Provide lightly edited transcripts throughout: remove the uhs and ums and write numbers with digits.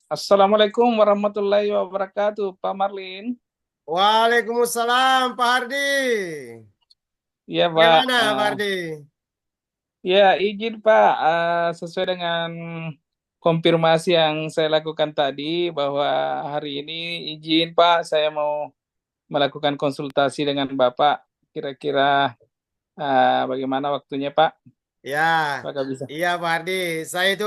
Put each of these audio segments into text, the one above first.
Assalamualaikum warahmatullahi wabarakatuh, Pak Marlin. Waalaikumsalam Pak Hardi. Ya, Pak. Bagaimana Pak Hardi? Ya, izin Pak, sesuai dengan konfirmasi yang saya lakukan tadi bahwa hari ini izin Pak, saya mau melakukan konsultasi dengan Bapak. Kira-kira bagaimana waktunya Pak? Ya, Apakah bisa? iya Pak Hardi. Saya itu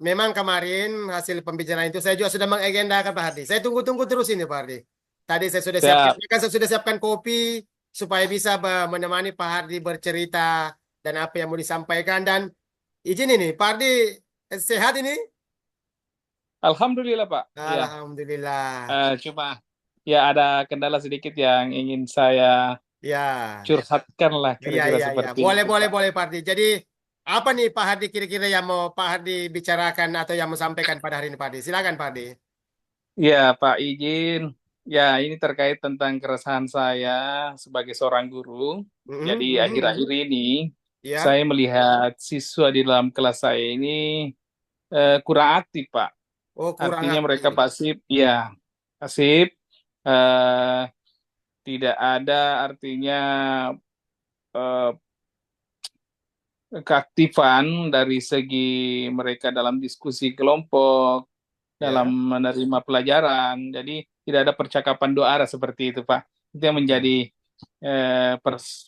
memang kemarin hasil pembicaraan itu saya juga sudah mengagendakan Pak Hardi. Saya tunggu-tunggu terus ini Pak Hardi. Tadi saya sudah siapkan, Siap. kan saya sudah siapkan kopi supaya bisa menemani Pak Hardi bercerita dan apa yang mau disampaikan. Dan izin ini Pak Hardi sehat ini? Alhamdulillah Pak. Ya, Alhamdulillah. cuma ya ada kendala sedikit yang ingin saya Ya. curhatkan lah Iya, kira-kira iya, iya. seperti Boleh, itu boleh, Pak. boleh, Pak Hardi. Jadi, apa nih Pak Hardi kira-kira yang mau Pak Hardi bicarakan atau yang mau sampaikan pada hari ini, Pak Hardi? Silakan, Pak Hardi. Ya, Pak izin. Ya, ini terkait tentang keresahan saya sebagai seorang guru. Jadi, Mhm, mhm, akhir-akhir mhm. ini Iya. saya melihat siswa di dalam kelas saya ini kurang aktif, Pak. Oh, kurang Artinya mereka aktif. pasif, ya, pasif. eh, Tidak ada artinya eh, keaktifan dari segi mereka dalam diskusi kelompok, dalam Ya, menerima pelajaran. Jadi tidak ada percakapan dua arah seperti itu, Pak. Itu yang ya, menjadi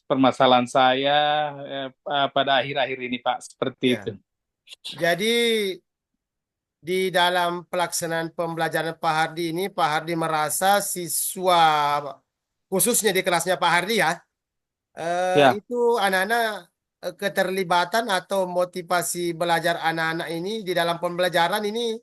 permasalahan saya pada akhir-akhir ini, Pak. Seperti itu. ya. Jadi, di dalam pelaksanaan pembelajaran Pak Hardi ini, Pak Hardi merasa siswa, khususnya di kelasnya Pak Hardi ya, Ya, itu anak-anak keterlibatan atau motivasi belajar anak-anak ini di dalam pembelajaran ini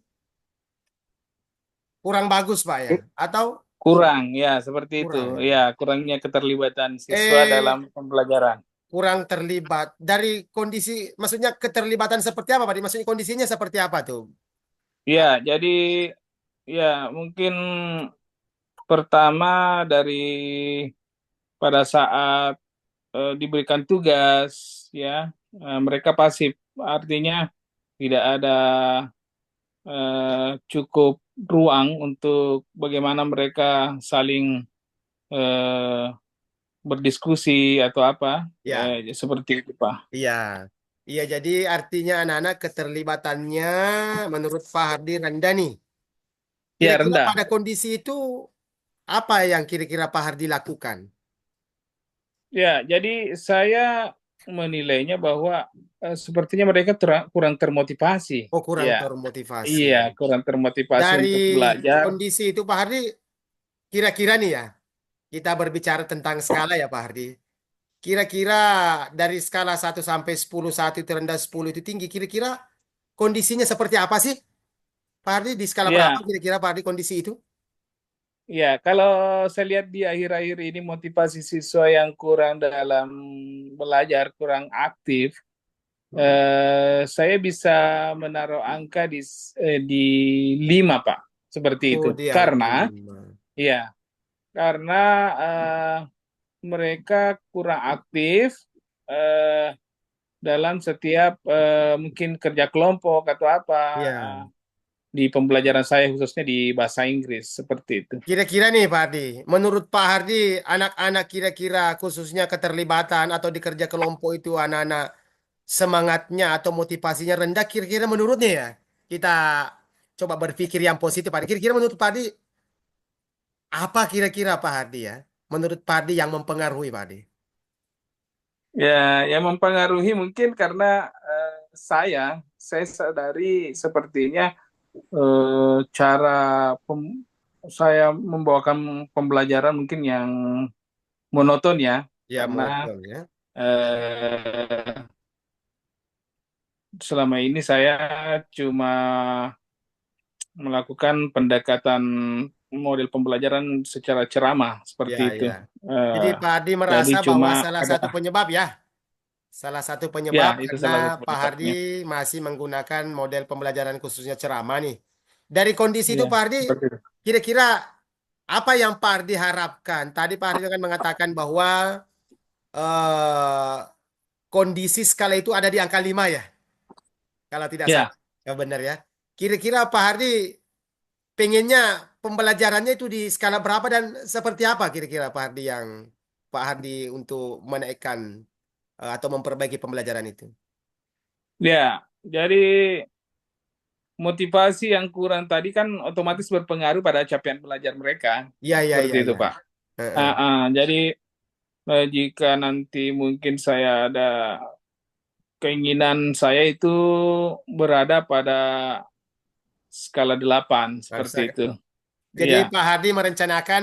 kurang bagus, Pak ya? Atau kurang, ya seperti itu. kurang ya? Ya, kurangnya keterlibatan siswa dalam Eh, pembelajaran. kurang terlibat. Dari kondisi, maksudnya keterlibatan seperti apa, Pak? Maksudnya kondisinya seperti apa tuh? Ya, jadi ya mungkin pertama dari pada saat diberikan tugas, ya mereka pasif. Artinya tidak ada cukup ruang untuk bagaimana mereka saling eh, berdiskusi atau apa Ya, seperti itu Pak. iya. Iya, jadi artinya anak-anak keterlibatannya menurut Pak Hardi rendah nih. Ya Kira-kira rendah. pada kondisi itu apa yang kira-kira Pak Hardi lakukan? Ya jadi saya menilainya bahwa sepertinya mereka kurang termotivasi. Oh, kurang Ya, termotivasi. iya kurang termotivasi Dari untuk belajar. kondisi itu Pak Hardi, kira-kira nih ya, kita berbicara tentang skala ya Pak Hardi. Kira-kira dari skala 1 sampai 10, 1 itu rendah, 10 itu tinggi. Kira-kira kondisinya seperti apa sih? Pak Hardi di skala berapa Ya, kira-kira Pak Hardi kondisi itu? ya kalau saya lihat di akhir-akhir ini motivasi siswa yang kurang dalam belajar, kurang aktif. Hmm. Saya bisa menaruh angka di 5 Pak, seperti itu. Oh, di angka Karena, 5. ya, karena eh, mereka kurang aktif eh, dalam setiap mungkin kerja kelompok atau apa Ya. eh, di pembelajaran saya khususnya di bahasa Inggris seperti itu. Kira-kira nih Pak Hardi, menurut Pak Hardi, anak-anak kira-kira khususnya keterlibatan atau di kerja kelompok itu anak-anak semangatnya atau motivasinya rendah, kira-kira menurutnya ya, kita coba berpikir yang positif Pak Hardi. Kira-kira menurut Pak Hardi, apa kira-kira Pak Hardi ya? Menurut Pak Hardi yang mempengaruhi Pak Hardi? Ya, yang mempengaruhi mungkin karena eh, saya saya sadari sepertinya cara saya membawakan pembelajaran mungkin yang monoton ya, Ya, karena monoton ya. eh, selama ini saya cuma melakukan pendekatan model pembelajaran secara ceramah seperti Ya, itu. ya. Jadi Eh, Pak Hardi jadi merasa cuma bahwa salah ada, satu penyebab ya, salah satu ya penyebab itu karena salah satu Pak Hardi penyebabnya. masih menggunakan model pembelajaran khususnya ceramah nih. Dari kondisi itu Ya, Pak Hardi, seperti itu. kira-kira apa yang Pak Hardi harapkan? Tadi Pak Hardi kan mengatakan bahwa eh, kondisi skala itu ada di angka 5 ya, kalau tidak salah. Ya, Ya benar ya. Kira-kira Pak Hardi pengennya pembelajarannya itu di skala berapa dan seperti apa kira-kira Pak Hardi yang Pak Hardi untuk menaikkan atau memperbaiki pembelajaran itu? Ya, jadi motivasi yang kurang tadi kan otomatis berpengaruh pada capaian belajar mereka. Iya, iya, Seperti iya, itu, iya. Pak. Heeh. Jadi jika nanti mungkin saya ada keinginan saya itu berada pada skala 8 seperti Masa- itu. Jadi Iya, Pak Hardi merencanakan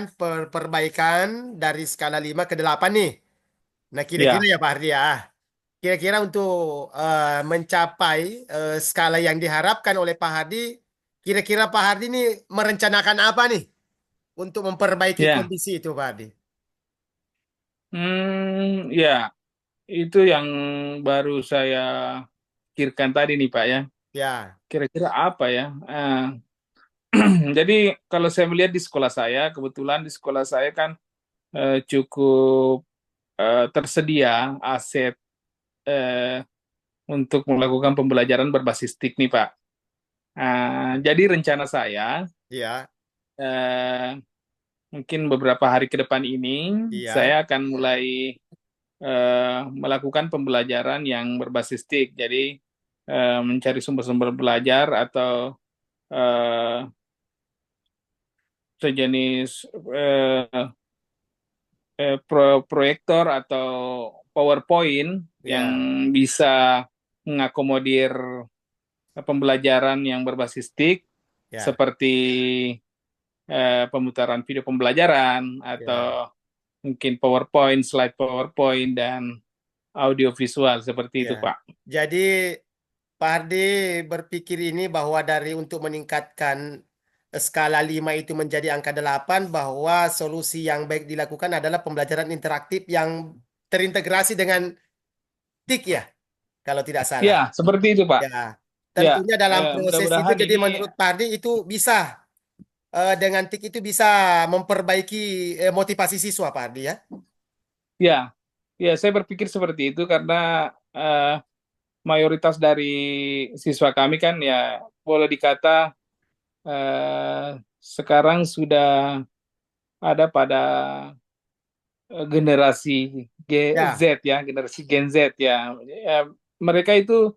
perbaikan dari skala 5 ke 8 nih. Nah, kira-kira iya, ya Pak Hardi ya. Kira-kira untuk mencapai skala yang diharapkan oleh Pak Hardi, kira-kira Pak Hardi ini merencanakan apa nih untuk memperbaiki iya. kondisi itu Pak Hardi? Ya, itu yang baru saya pikirkan tadi nih, Pak ya. Ya, Kira-kira apa ya? Jadi kalau saya melihat di sekolah saya, kebetulan di sekolah saya kan cukup tersedia aset eh, untuk melakukan pembelajaran berbasis TIK nih, Pak. Jadi rencana saya iya, eh, mungkin beberapa hari ke depan ini iya, saya akan mulai melakukan pembelajaran yang berbasis TIK. Jadi mencari sumber-sumber belajar atau eh, sejenis eh, proyektor atau PowerPoint yang iya, bisa mengakomodir pembelajaran yang berbasis TIK ya, seperti pemutaran video pembelajaran atau ya, mungkin PowerPoint, slide PowerPoint dan audio visual seperti ya. itu, Pak. Jadi Pak Hardi berpikir ini bahwa dari untuk meningkatkan skala 5 itu menjadi angka 8 bahwa solusi yang baik dilakukan adalah pembelajaran interaktif yang terintegrasi dengan TIK ya, kalau tidak salah. Ya, seperti itu, Pak. Ya, Ya, tentunya dalam proses itu mudah-mudahan jadi ini menurut Pak Hardi itu bisa dengan TIK itu bisa memperbaiki motivasi siswa Pak Hardi ya. ya, ya saya berpikir seperti itu karena eh, mayoritas dari siswa kami kan ya boleh dikata eh, sekarang sudah ada pada generasi Ya, Z ya, generasi Gen Z ya. Ya, mereka itu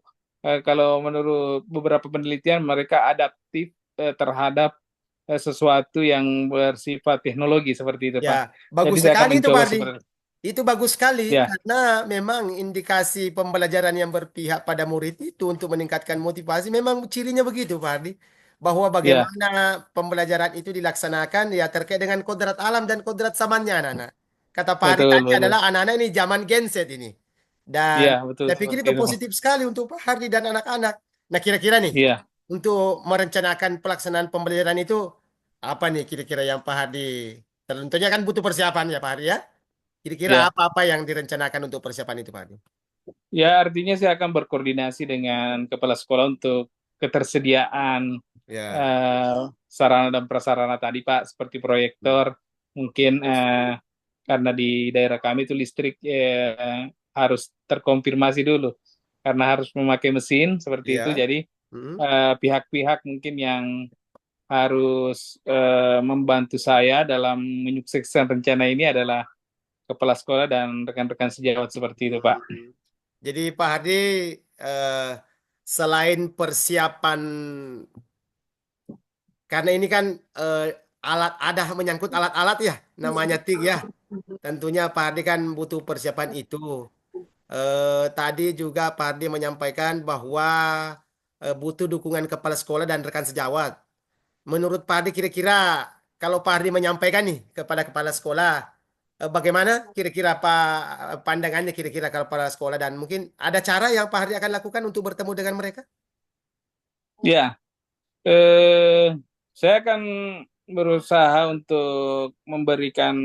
kalau menurut beberapa penelitian mereka adaptif terhadap sesuatu yang bersifat teknologi seperti itu, ya, Pak. Jadi bagus saya akan sekali itu Pak mencoba Hardi. seperti itu. Itu bagus sekali Ya, karena memang indikasi pembelajaran yang berpihak pada murid itu untuk meningkatkan motivasi memang cirinya begitu Pak Hardi. Bahwa ya, bagaimana pembelajaran itu dilaksanakan ya terkait dengan kodrat alam dan kodrat zamannya anak-anak. Kata Pak Hardi betul, tadi betul. adalah anak-anak ini zaman Gen Z ini. Dan Iya, betul saya pikir seperti itu itu, Pak. positif sekali untuk Pak Hardi dan anak-anak. Nah kira-kira nih Iya, untuk merencanakan pelaksanaan pembelajaran itu apa nih kira-kira yang Pak Hardi tentunya kan butuh persiapan ya Pak Hardi ya. Kira-kira ya. apa-apa yang direncanakan untuk persiapan itu, Pak Adi? Ya, artinya saya akan berkoordinasi dengan kepala sekolah untuk ketersediaan Ya, eh, sarana dan prasarana tadi, Pak, seperti proyektor, mungkin karena di daerah kami itu listrik harus terkonfirmasi dulu, karena harus memakai mesin seperti itu. ya. Jadi Mm. pihak-pihak mungkin yang harus membantu saya dalam menyukseskan rencana ini adalah kepala sekolah dan rekan-rekan sejawat seperti itu, Pak. Jadi Pak Hadi eh, selain persiapan karena ini kan eh, alat ada menyangkut alat-alat ya, namanya TIG ya. Tentunya Pak Hadi kan butuh persiapan itu. Tadi juga Pak Hadi menyampaikan bahwa butuh dukungan kepala sekolah dan rekan sejawat. Menurut Pak Hardi kira-kira kalau Pak Hardi menyampaikan nih kepada kepala sekolah, bagaimana kira-kira apa pandangannya kira-kira kalau kepala sekolah dan mungkin ada cara yang Pak Hardi akan lakukan untuk bertemu dengan mereka? Ya, eh, saya akan berusaha untuk memberikan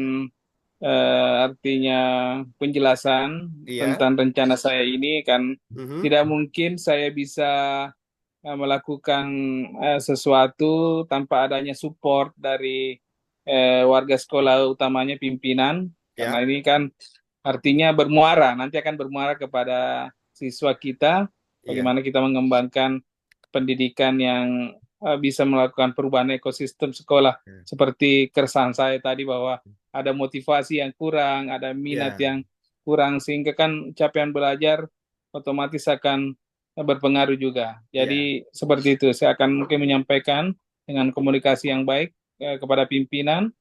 artinya penjelasan Iya. tentang rencana saya ini kan Mhm. tidak mungkin saya bisa melakukan sesuatu tanpa adanya support dari warga sekolah utamanya pimpinan karena Ya. ini kan artinya bermuara nanti akan bermuara kepada siswa kita Iya. bagaimana kita mengembangkan pendidikan yang bisa melakukan perubahan ekosistem sekolah. Ya. Seperti keresahan saya tadi bahwa ada motivasi yang kurang, ada minat Ya. yang kurang, sehingga kan capaian belajar otomatis akan berpengaruh juga. Ya. Jadi seperti itu, saya akan mungkin menyampaikan dengan komunikasi yang baik kepada pimpinan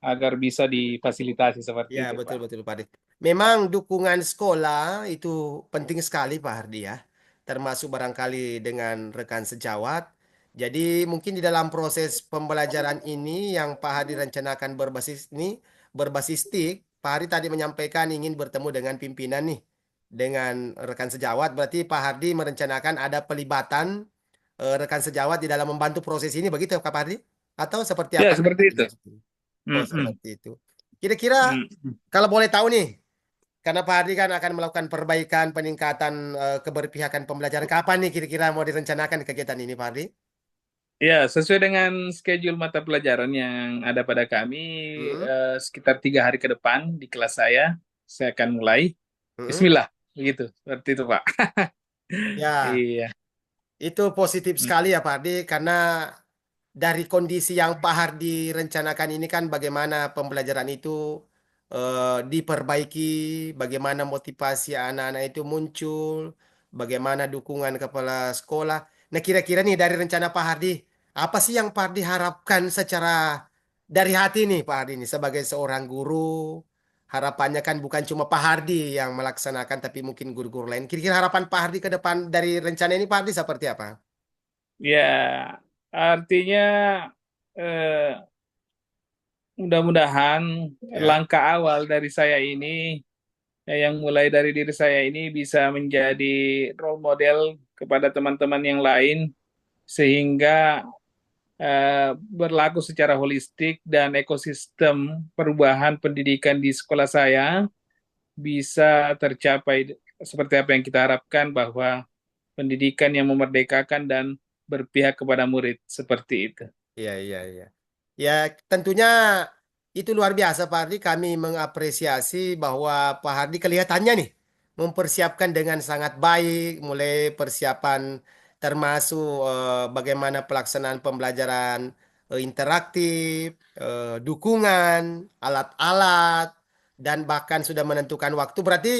agar bisa difasilitasi Ya, seperti itu, betul Pak. betul Pak Hardi. Memang dukungan sekolah itu penting sekali Pak Hardi ya. Termasuk barangkali dengan rekan sejawat. Jadi mungkin di dalam proses pembelajaran ini yang Pak Hardi rencanakan berbasis TIK, Pak Hardi tadi menyampaikan ingin bertemu dengan pimpinan nih dengan rekan sejawat. Berarti Pak Hardi merencanakan ada pelibatan rekan sejawat di dalam membantu proses ini begitu Pak Hardi? Atau seperti Ya, apa seperti itu. maksudnya? Oh, Mm-mm. seperti itu. Kira-kira Mm-mm. kalau boleh tahu nih, karena Pak Hardi kan akan melakukan perbaikan, peningkatan keberpihakan pembelajaran. Kapan nih kira-kira mau direncanakan kegiatan ini, Pak Hardi? Ya, sesuai dengan schedule mata pelajaran yang ada pada kami, Hmm, sekitar 3 hari ke depan di kelas saya akan mulai. hmm. Bismillah, begitu, seperti itu, Pak. Ya, Iya, itu positif mm, sekali ya Pak Hardi, karena dari kondisi yang Pak Hardi rencanakan ini kan bagaimana pembelajaran itu diperbaiki, bagaimana motivasi anak-anak itu muncul, bagaimana dukungan kepala sekolah. Nah, kira-kira nih dari rencana Pak Hardi, apa sih yang Pak Hardi harapkan secara dari hati nih Pak Hardi ini sebagai seorang guru? Harapannya kan bukan cuma Pak Hardi yang melaksanakan, tapi mungkin guru-guru lain. Kira-kira harapan Pak Hardi ke depan dari rencana ini Pak Hardi seperti apa? ya, artinya eh, mudah-mudahan Ya. langkah awal dari saya ini, yang mulai dari diri saya ini bisa menjadi role model kepada teman-teman yang lain, sehingga berlaku secara holistik dan ekosistem perubahan pendidikan di sekolah saya bisa tercapai seperti apa yang kita harapkan, bahwa pendidikan yang memerdekakan dan berpihak kepada murid seperti itu. Iya, iya, iya. Ya, tentunya itu luar biasa Pak Hardi. Kami mengapresiasi bahwa Pak Hardi kelihatannya nih mempersiapkan dengan sangat baik, mulai persiapan termasuk bagaimana pelaksanaan pembelajaran interaktif, dukungan, alat-alat, dan bahkan sudah menentukan waktu. Berarti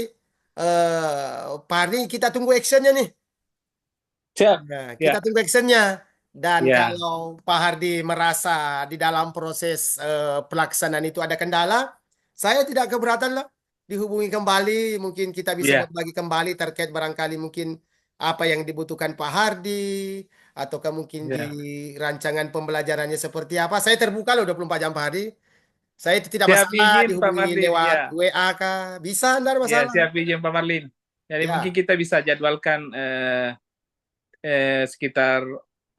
Pak Hardi kita tunggu actionnya nih. Siap. Nah, kita Ya, tunggu actionnya. Dan ya, kalau Pak Hardi merasa di dalam proses pelaksanaan itu ada kendala, saya tidak keberatan lah dihubungi kembali. Mungkin kita bisa ya, berbagi kembali terkait barangkali mungkin apa yang dibutuhkan Pak Hardi, ataukah mungkin di ya. rancangan pembelajarannya seperti apa. Saya terbuka loh 24 jam Pak Hardi. Saya itu tidak Siap masalah izin Pak dihubungi Marlin. lewat Ya, WA kah. Bisa, tidak ada ya, masalah. siap izin Pak Marlin. Jadi mungkin Ya. kita bisa jadwalkan sekitar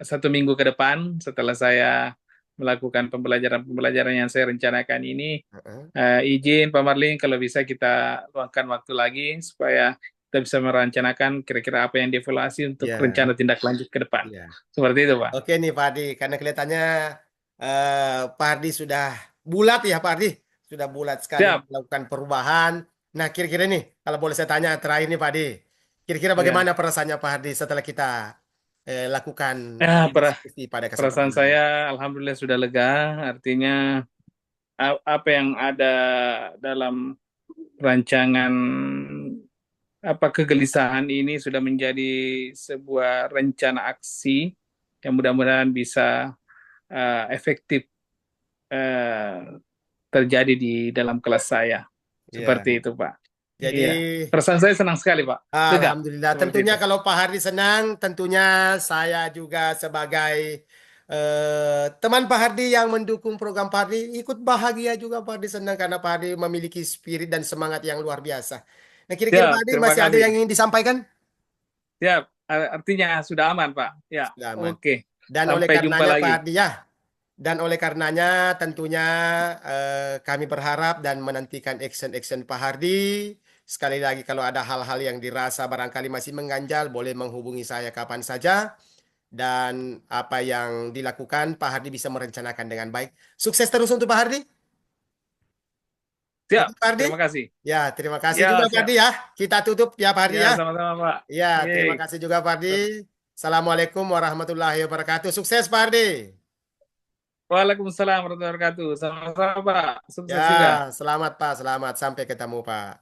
1 minggu ke depan setelah saya melakukan pembelajaran-pembelajaran yang saya rencanakan ini. Heeh. Izin Pak Marlin, kalau bisa kita luangkan waktu lagi supaya kita bisa merencanakan kira-kira apa yang dievaluasi untuk Ya. rencana tindak lanjut ke depan. Ya. Seperti itu, Pak. Oke nih Pak Hardi, karena kelihatannya Pak Hardi sudah bulat ya Pak Hardi, sudah bulat sekali Siap. melakukan perubahan. Nah kira-kira nih, kalau boleh saya tanya terakhir nih Pak Hardi, kira-kira Ya. bagaimana perasaannya Pak Hardi setelah kita lakukan Ah, diskusi pada perasaan kesempatan ini? saya alhamdulillah sudah lega. Artinya apa yang ada dalam rancangan, apa kegelisahan ini sudah menjadi sebuah rencana aksi yang mudah-mudahan bisa efektif eh, terjadi di dalam kelas saya. Ya, Seperti itu, Pak. jadi Iya. Perasaan saya senang sekali, Pak. Lega. Alhamdulillah. Seperti Tentunya itu. kalau Pak Hardi senang, tentunya saya juga sebagai teman Pak Hardi yang mendukung program Pak Hardi ikut bahagia juga Pak Hardi senang karena Pak Hardi memiliki spirit dan semangat yang luar biasa. Nah, kira-kira Pak Siap. Hardi Terima masih ada kasih. yang ingin disampaikan? Siap. Artinya sudah aman, Pak. Ya. Sudah aman. Oke. Dan oleh Sampai jumpa karenanya Pak lagi. Hardi ya, dan oleh karenanya tentunya kami berharap dan menantikan action-action Pak Hardi. Sekali lagi kalau ada hal-hal yang dirasa barangkali masih mengganjal, boleh menghubungi saya kapan saja. Dan apa yang dilakukan Pak Hardi bisa merencanakan dengan baik. Sukses terus untuk Pak Hardi. Siap. Oke Pak Hardi. Terima kasih. Ya, terima kasih juga Ya, Pak Hardi siap. ya. Kita tutup ya Pak Hardi Ya, ya. sama-sama, Pak. Ya, terima Yeay. kasih juga Pak Hardi. Assalamualaikum warahmatullahi wabarakatuh. Sukses, Pak Hardi. Waalaikumsalam warahmatullahi wabarakatuh. Sama-sama Pak. Ya, Sukses juga. selamat Pak, selamat. Sampai ketemu Pak.